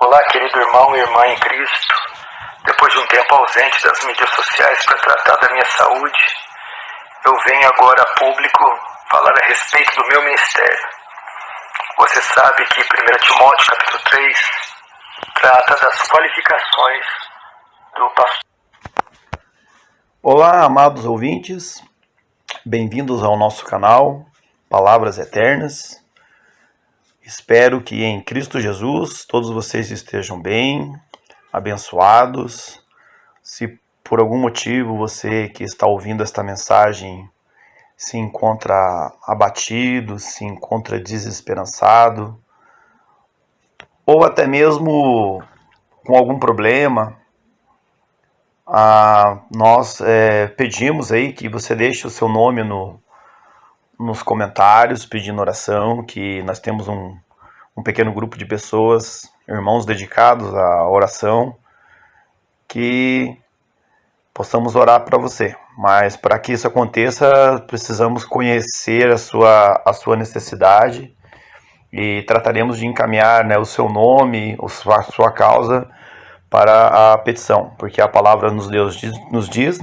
Olá, querido irmão e irmã em Cristo. Depois de um tempo ausente das mídias sociais para tratar da minha saúde, eu venho agora a público falar a respeito do meu ministério. Você sabe que 1 Timóteo capítulo 3 trata das qualificações do pastor. Olá, amados ouvintes, bem-vindos ao nosso canal Palavras Eternas. Espero que em Cristo Jesus todos vocês estejam bem, abençoados. Se por algum motivo você que está ouvindo esta mensagem se encontra abatido, se encontra desesperançado, ou até mesmo com algum problema, nós pedimos aí que você deixe o seu nome nos comentários, pedindo oração, que nós temos um pequeno grupo de pessoas, irmãos dedicados à oração, que possamos orar para você. Mas para que isso aconteça, precisamos conhecer a sua necessidade e trataremos de encaminhar, o seu nome, a sua causa para a petição, porque a palavra nos diz,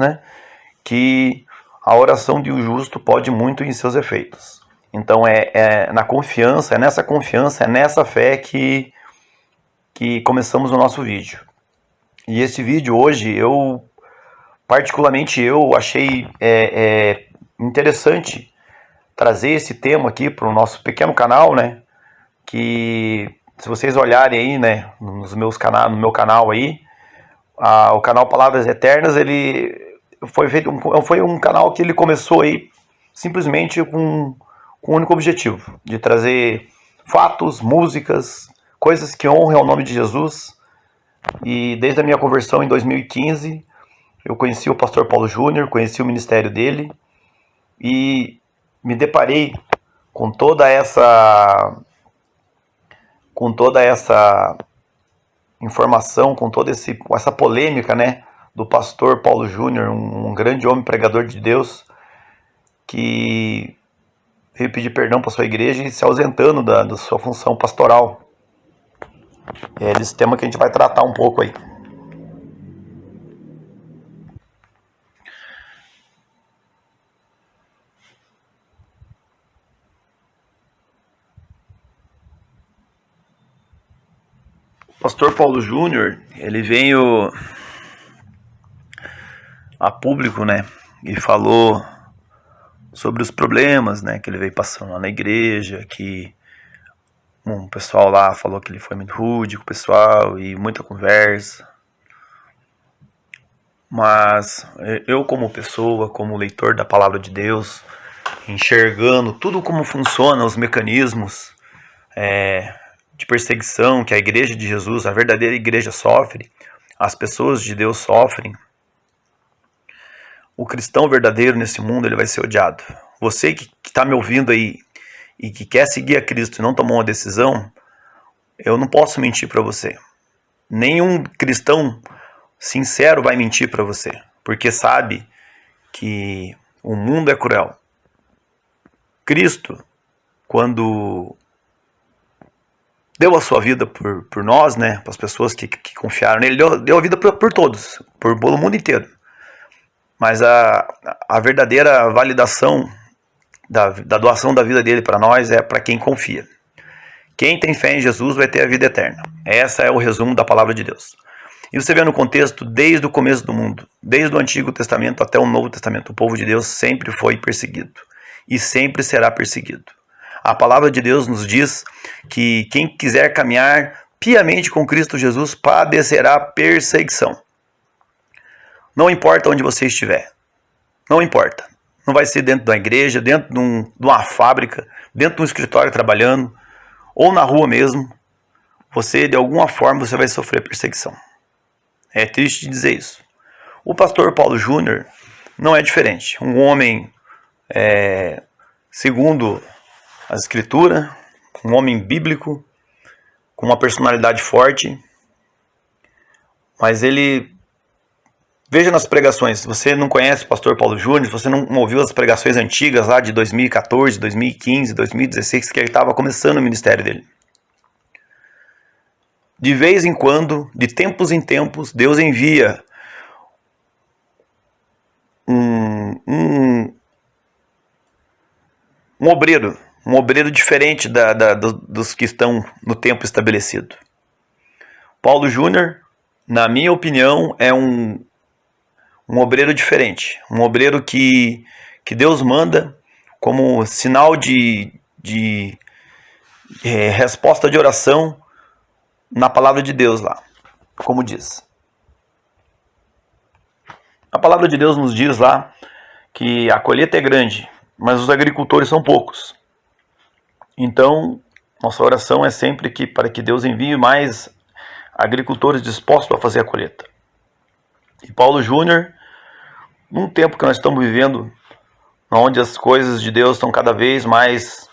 que a oração de um justo pode muito em seus efeitos. Então na confiança, nessa confiança, nessa fé que começamos o nosso vídeo. E esse vídeo hoje, particularmente eu achei interessante trazer esse tema aqui para o nosso pequeno canal, que se vocês olharem aí, no meu canal aí, o canal Palavras Eternas, ele foi um canal que ele começou aí simplesmente com um único objetivo, de trazer fatos, músicas, coisas que honram o nome de Jesus. E desde a minha conversão em 2015, eu conheci o pastor Paulo Júnior, conheci o ministério dele e me deparei com toda essa informação, com toda essa polêmica, do pastor Paulo Júnior, um grande homem pregador de Deus, que veio pedir perdão para sua igreja e se ausentando da sua função pastoral. É esse tema que a gente vai tratar um pouco aí. O pastor Paulo Júnior, ele veio a público, e falou sobre os problemas, que ele veio passando lá na igreja, que um pessoal lá falou que ele foi muito rude com o pessoal e muita conversa. Mas eu, como pessoa, como leitor da palavra de Deus, enxergando tudo como funciona, os mecanismos de perseguição que a igreja de Jesus, a verdadeira igreja, sofre, as pessoas de Deus sofrem, o cristão verdadeiro nesse mundo, ele vai ser odiado. Você que está me ouvindo aí e que quer seguir a Cristo e não tomou uma decisão, eu não posso mentir para você. Nenhum cristão sincero vai mentir para você, porque sabe que o mundo é cruel. Cristo, quando deu a sua vida por nós, para as pessoas que confiaram nele, deu a vida por todos, pelo mundo inteiro. Mas a verdadeira validação da doação da vida dele para nós é para quem confia. Quem tem fé em Jesus vai ter a vida eterna. Esse é o resumo da palavra de Deus. E você vê no contexto, desde o começo do mundo, desde o Antigo Testamento até o Novo Testamento, o povo de Deus sempre foi perseguido e sempre será perseguido. A palavra de Deus nos diz que quem quiser caminhar piamente com Cristo Jesus padecerá perseguição. Não importa onde você estiver, não importa. Não vai ser dentro da igreja, dentro de uma fábrica, dentro de um escritório trabalhando, ou na rua mesmo. Você, de alguma forma, você vai sofrer perseguição. É triste dizer isso. O pastor Paulo Júnior não é diferente. Um homem, segundo a Escritura, um homem bíblico, com uma personalidade forte, mas ele... Veja nas pregações, se você não conhece o pastor Paulo Júnior, se você não ouviu as pregações antigas lá de 2014, 2015, 2016, que ele estava começando o ministério dele. de vez em quando, de tempos em tempos, Deus envia um obreiro diferente dos que estão no tempo estabelecido. Paulo Júnior, na minha opinião, é um obreiro diferente, um obreiro que Deus manda como sinal de resposta de oração na palavra de Deus lá, como diz. A palavra de Deus nos diz lá que a colheita é grande, mas os agricultores são poucos. Então, nossa oração é sempre para que Deus envie mais agricultores dispostos a fazer a colheita. E Paulo Júnior, num tempo que nós estamos vivendo, onde as coisas de Deus estão cada vez mais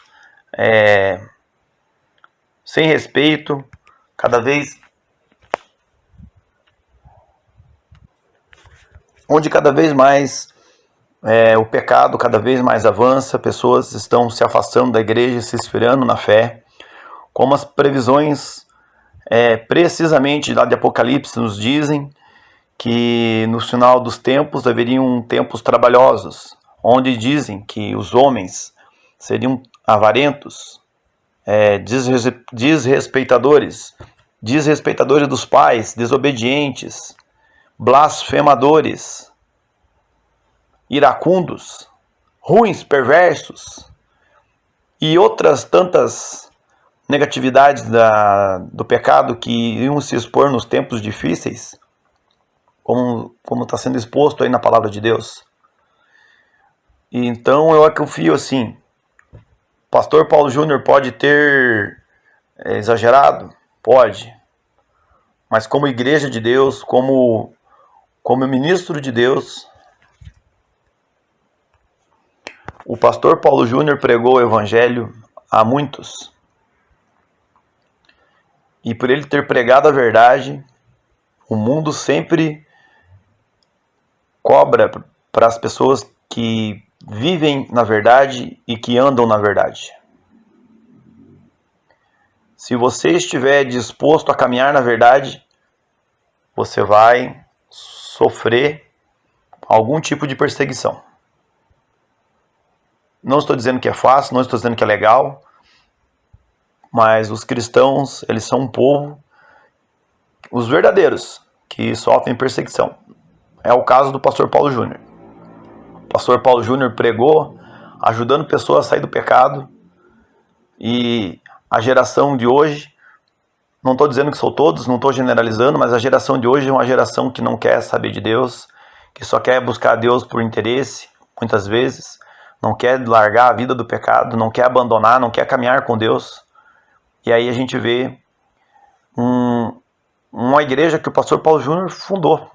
sem respeito, onde cada vez mais o pecado cada vez mais avança, pessoas estão se afastando da igreja, se esfriando na fé, como as previsões precisamente lá de Apocalipse nos dizem que no final dos tempos haveriam tempos trabalhosos, onde dizem que os homens seriam avarentos, desrespeitadores dos pais, desobedientes, blasfemadores, iracundos, ruins, perversos e outras tantas negatividades do pecado que iriam se expor nos tempos difíceis, como está sendo exposto aí na palavra de Deus. E então eu confio assim, pastor Paulo Júnior pode ter exagerado? Pode. Mas como igreja de Deus, como ministro de Deus, o pastor Paulo Júnior pregou o evangelho a muitos. E por ele ter pregado a verdade, o mundo sempre cobra para as pessoas que vivem na verdade e que andam na verdade. Se você estiver disposto a caminhar na verdade, você vai sofrer algum tipo de perseguição. Não estou dizendo que é fácil, não estou dizendo que é legal, mas os cristãos, eles são um povo, os verdadeiros, que sofrem perseguição. É o caso do pastor Paulo Júnior. O pastor Paulo Júnior pregou, ajudando pessoas a sair do pecado, e a geração de hoje, não estou dizendo que são todos, não estou generalizando, mas a geração de hoje é uma geração que não quer saber de Deus, que só quer buscar Deus por interesse, muitas vezes, não quer largar a vida do pecado, não quer abandonar, não quer caminhar com Deus. E aí a gente vê uma igreja que o pastor Paulo Júnior fundou.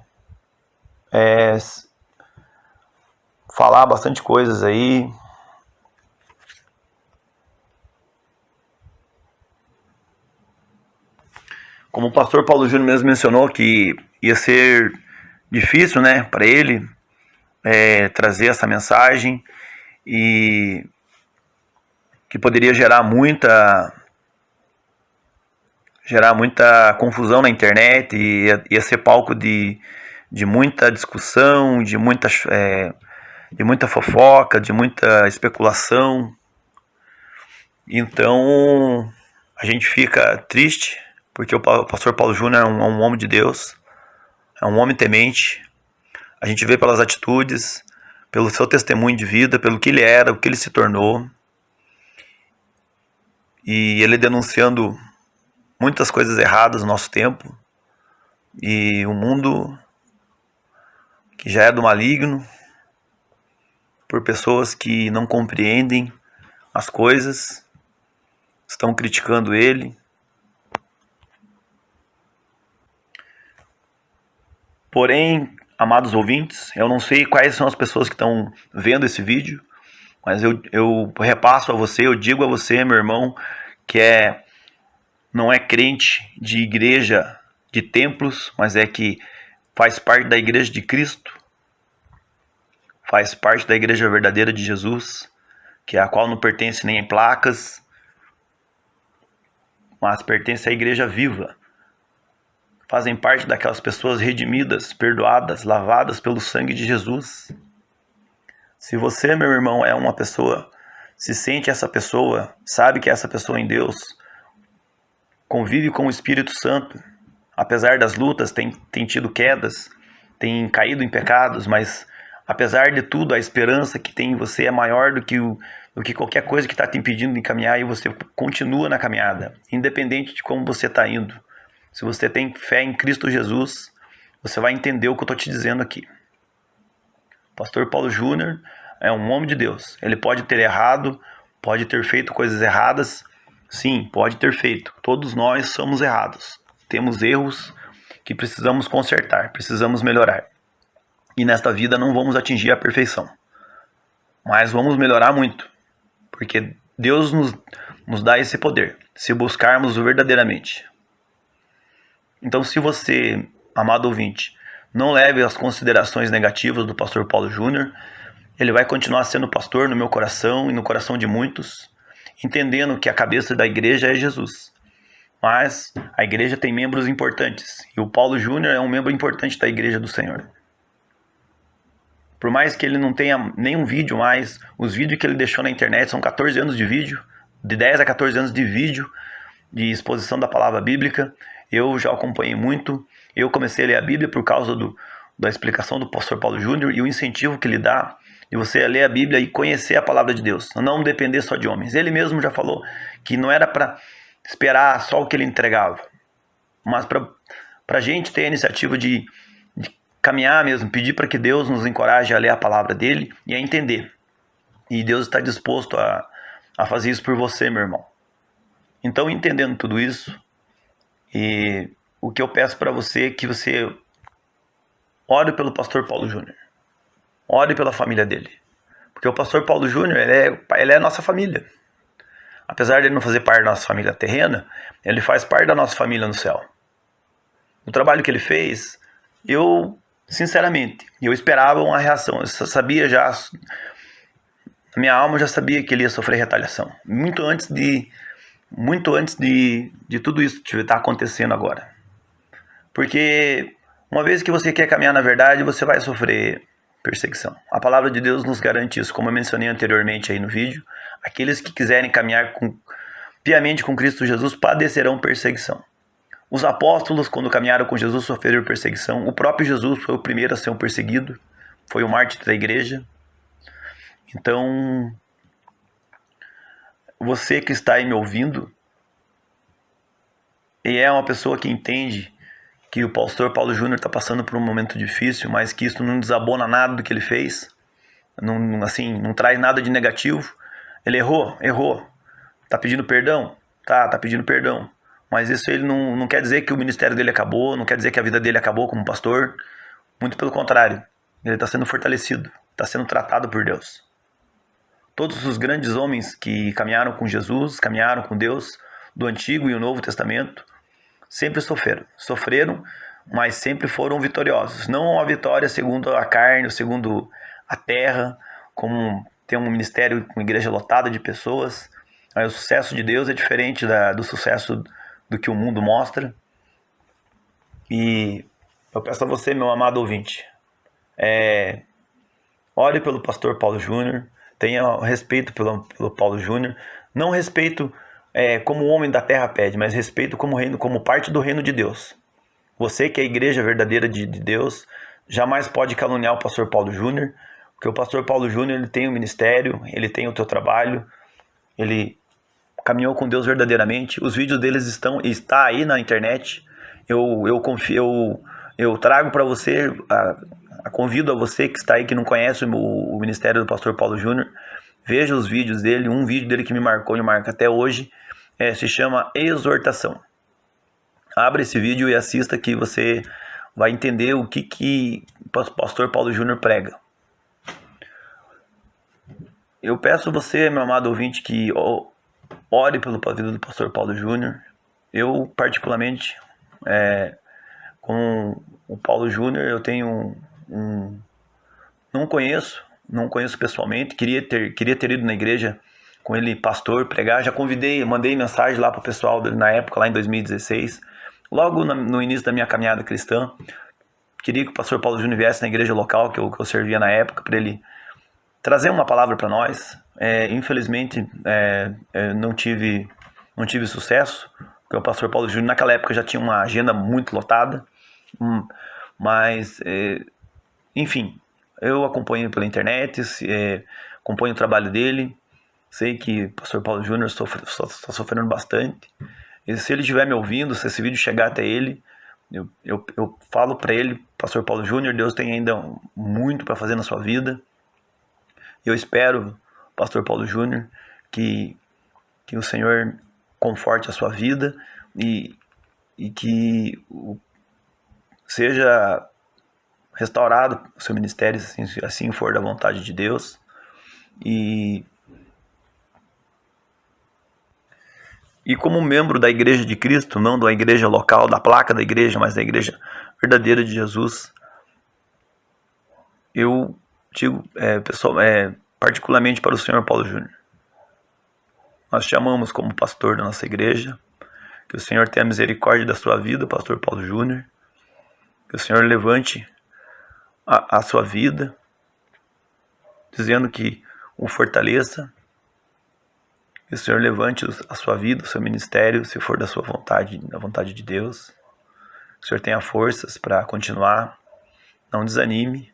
Falar bastante coisas aí. Como o pastor Paulo Júnior mesmo mencionou que ia ser difícil, né, para ele trazer essa mensagem e que poderia gerar muita confusão na internet e ia ser palco de muita discussão, de muita fofoca, de muita especulação. Então a gente fica triste porque o pastor Paulo Júnior é um homem de Deus, é um homem temente. A gente vê pelas atitudes, pelo seu testemunho de vida, pelo que ele era, o que ele se tornou. E ele denunciando muitas coisas erradas no nosso tempo. E o mundo que já é do maligno, por pessoas que não compreendem as coisas, estão criticando ele. Porém, amados ouvintes, eu não sei quais são as pessoas que estão vendo esse vídeo, mas eu repasso a você, eu digo a você, meu irmão, que não é crente de igreja, de templos, mas que faz parte da igreja de Cristo, faz parte da igreja verdadeira de Jesus, que é a qual não pertence nem em placas, mas pertence à igreja viva, fazem parte daquelas pessoas redimidas, perdoadas, lavadas pelo sangue de Jesus. Se você, meu irmão, é uma pessoa, se sente essa pessoa, sabe que é essa pessoa em Deus, convive com o Espírito Santo, apesar das lutas, tem tido quedas, tem caído em pecados, mas apesar de tudo, a esperança que tem em você é maior do que qualquer coisa que está te impedindo de caminhar, e você continua na caminhada, independente de como você está indo. Se você tem fé em Cristo Jesus, você vai entender o que eu estou te dizendo aqui. O pastor Paulo Júnior é um homem de Deus. Ele pode ter errado, pode ter feito coisas erradas. Sim, pode ter feito. Todos nós somos errados. Temos erros que precisamos consertar, precisamos melhorar. E nesta vida não vamos atingir a perfeição. Mas vamos melhorar muito. Porque Deus nos dá esse poder, se buscarmos o verdadeiramente. Então, se você, amado ouvinte, não leve as considerações negativas do pastor Paulo Júnior, ele vai continuar sendo pastor no meu coração e no coração de muitos, entendendo que a cabeça da igreja é Jesus. Mas a igreja tem membros importantes, e o Paulo Júnior é um membro importante da igreja do Senhor. Por mais que ele não tenha nenhum vídeo mais, os vídeos que ele deixou na internet são 14 anos de vídeo, de 10 a 14 anos de vídeo, de exposição da palavra bíblica. Eu já acompanhei muito. Eu comecei a ler a Bíblia por causa da explicação do pastor Paulo Júnior e o incentivo que ele dá de você ler a Bíblia e conhecer a palavra de Deus, não depender só de homens. Ele mesmo já falou que não era para esperar só o que ele entregava, mas para a gente ter a iniciativa de caminhar mesmo, pedir para que Deus nos encoraje a ler a palavra dele e a entender. E Deus está disposto a fazer isso por você, meu irmão. Então, entendendo tudo isso, e o que eu peço para você é que você ore pelo pastor Paulo Júnior. Ore pela família dele. Porque o pastor Paulo Júnior, ele é a nossa família. Apesar de ele não fazer parte da nossa família terrena, ele faz parte da nossa família no céu. O trabalho que ele fez, sinceramente, eu esperava uma reação. Eu sabia já, a minha alma já sabia que ele ia sofrer retaliação. Muito antes de tudo isso que está acontecendo agora. Porque uma vez que você quer caminhar na verdade, você vai sofrer perseguição. A palavra de Deus nos garante isso, como eu mencionei anteriormente aí no vídeo. Aqueles que quiserem caminhar piamente com Cristo Jesus padecerão perseguição. Os apóstolos, quando caminharam com Jesus, sofreram perseguição. O próprio Jesus foi o primeiro a ser um perseguido. Foi o mártir da igreja. Então, você que está aí me ouvindo e é uma pessoa que entende que o pastor Paulo Júnior está passando por um momento difícil, mas que isso não desabona nada do que ele fez, não traz nada de negativo. Ele errou. Está pedindo perdão? Tá pedindo perdão. Mas isso ele não quer dizer que o ministério dele acabou, não quer dizer que a vida dele acabou como pastor. Muito pelo contrário. Ele está sendo fortalecido, está sendo tratado por Deus. Todos os grandes homens que caminharam com Jesus, caminharam com Deus, do Antigo e o Novo Testamento, sempre sofreram, mas sempre foram vitoriosos. Não a vitória segundo a carne, segundo a terra, como tem um ministério com igreja lotada de pessoas. Mas o sucesso de Deus é diferente do sucesso do que o mundo mostra. E eu peço a você, meu amado ouvinte, ore pelo pastor Paulo Júnior, tenha respeito pelo Paulo Júnior, não respeito como o homem da terra pede, mas respeito como parte do reino de Deus. Você que é a igreja verdadeira de Deus, jamais pode caluniar o pastor Paulo Júnior, porque o pastor Paulo Júnior ele tem um ministério, ele tem o teu trabalho, ele caminhou com Deus verdadeiramente. Os vídeos deles está aí na internet. Eu trago para você, convido a você que está aí, que não conhece o ministério do pastor Paulo Júnior, veja os vídeos dele. Um vídeo dele que me marca até hoje, se chama Exortação. Abra esse vídeo e assista, que você vai entender o que o pastor Paulo Júnior prega. Eu peço a você, meu amado ouvinte, que ore pela vida do pastor Paulo Júnior. Eu, particularmente, com o Paulo Júnior, eu tenho não conheço pessoalmente, queria ter ido na igreja com ele, pastor, pregar. Já convidei, mandei mensagem lá pro pessoal dele na época, lá em 2016, logo no início da minha caminhada cristã, queria que o pastor Paulo Júnior viesse na igreja local que eu servia na época, para ele trazer uma palavra para nós. Infelizmente, não tive sucesso, porque o pastor Paulo Júnior naquela época já tinha uma agenda muito lotada, mas, enfim, eu acompanho pela internet, acompanho o trabalho dele, sei que o pastor Paulo Júnior está sofrendo bastante, e se ele estiver me ouvindo, se esse vídeo chegar até ele, eu falo para ele, pastor Paulo Júnior, Deus tem ainda muito para fazer na sua vida. Eu espero, pastor Paulo Júnior, que o Senhor conforte a sua vida e que seja restaurado o seu ministério, se assim for da vontade de Deus. E como membro da Igreja de Cristo, não da igreja local, da placa da igreja, mas da Igreja verdadeira de Jesus, eu digo, particularmente para o senhor Paulo Júnior, nós te amamos como pastor da nossa igreja, que o Senhor tenha misericórdia da sua vida, pastor Paulo Júnior, que o Senhor levante a sua vida, dizendo que o fortaleça, que o Senhor levante a sua vida, o seu ministério, se for da sua vontade, da vontade de Deus, que o Senhor tenha forças para continuar, não desanime.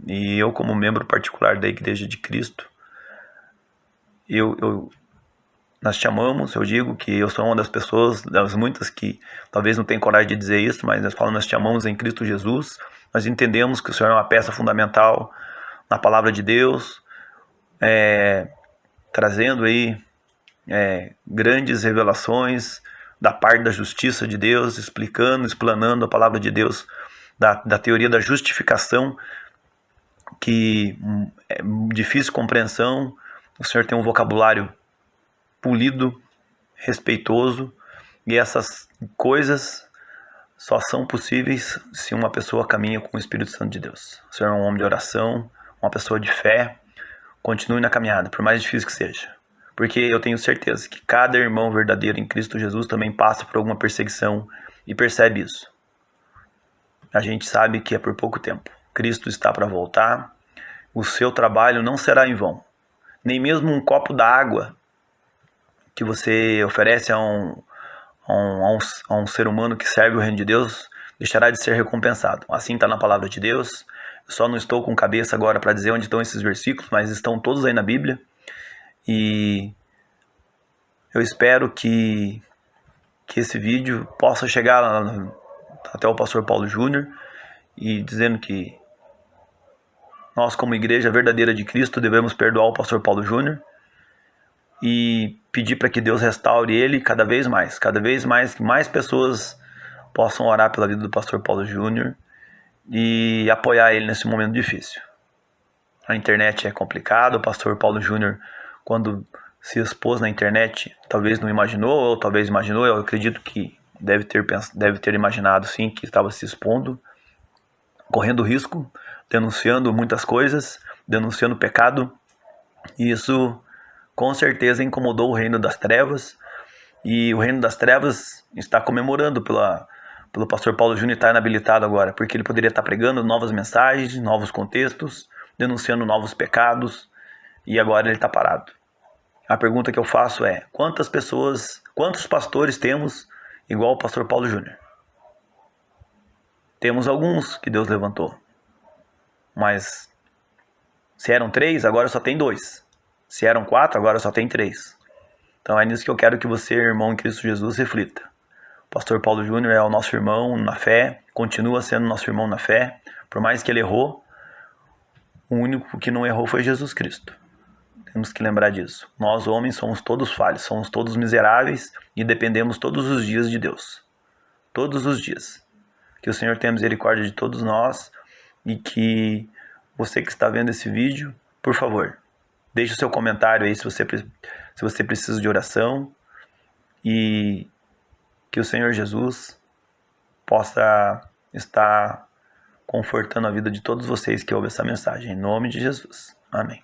E eu, como membro particular da Igreja de Cristo, nós te amamos. Eu digo que eu sou uma das pessoas, das muitas que talvez não tenham coragem de dizer isso, mas nós te amamos em Cristo Jesus. Nós entendemos que o Senhor é uma peça fundamental na palavra de Deus, trazendo aí grandes revelações da parte da justiça de Deus, explanando a palavra de Deus, da teoria da justificação, que é difícil compreensão. O Senhor tem um vocabulário polido, respeitoso, e essas coisas só são possíveis se uma pessoa caminha com o Espírito Santo de Deus. O Senhor é um homem de oração, uma pessoa de fé. Continue na caminhada, por mais difícil que seja, porque eu tenho certeza que cada irmão verdadeiro em Cristo Jesus também passa por alguma perseguição e percebe isso. A gente sabe que é por pouco tempo. Cristo está para voltar, o seu trabalho não será em vão. Nem mesmo um copo d'água que você oferece a um ser humano que serve o reino de Deus deixará de ser recompensado. Assim está na palavra de Deus. Eu só não estou com cabeça agora para dizer onde estão esses versículos, mas estão todos aí na Bíblia. E eu espero que esse vídeo possa chegar até o pastor Paulo Júnior, e dizendo que nós, como igreja verdadeira de Cristo, devemos perdoar o pastor Paulo Júnior e pedir para que Deus restaure ele cada vez mais, que mais pessoas possam orar pela vida do pastor Paulo Júnior e apoiar ele nesse momento difícil. A internet é complicada, o pastor Paulo Júnior, quando se expôs na internet, talvez não imaginou, ou talvez imaginou. Eu acredito que deve ter imaginado sim que estava se expondo, correndo risco, denunciando muitas coisas, denunciando pecado, e isso com certeza incomodou o reino das trevas, e o reino das trevas está comemorando pelo pastor Paulo Júnior estar inabilitado agora, porque ele poderia estar pregando novas mensagens, novos contextos, denunciando novos pecados, e agora ele está parado. A pergunta que eu faço é: quantos pastores temos igual o pastor Paulo Júnior? Temos alguns que Deus levantou, mas se eram 3, agora só tem 2. Se eram 4, agora só tem 3. Então é nisso que eu quero que você, irmão em Cristo Jesus, reflita. O pastor Paulo Júnior é o nosso irmão na fé, continua sendo nosso irmão na fé. Por mais que ele errou, o único que não errou foi Jesus Cristo. Temos que lembrar disso. Nós, homens, somos todos falhos, somos todos miseráveis e dependemos todos os dias de Deus. Todos os dias. Que o Senhor tenha misericórdia de todos nós, e que você que está vendo esse vídeo, por favor, deixe o seu comentário aí se você precisa de oração, e que o Senhor Jesus possa estar confortando a vida de todos vocês que ouvem essa mensagem. Em nome de Jesus. Amém.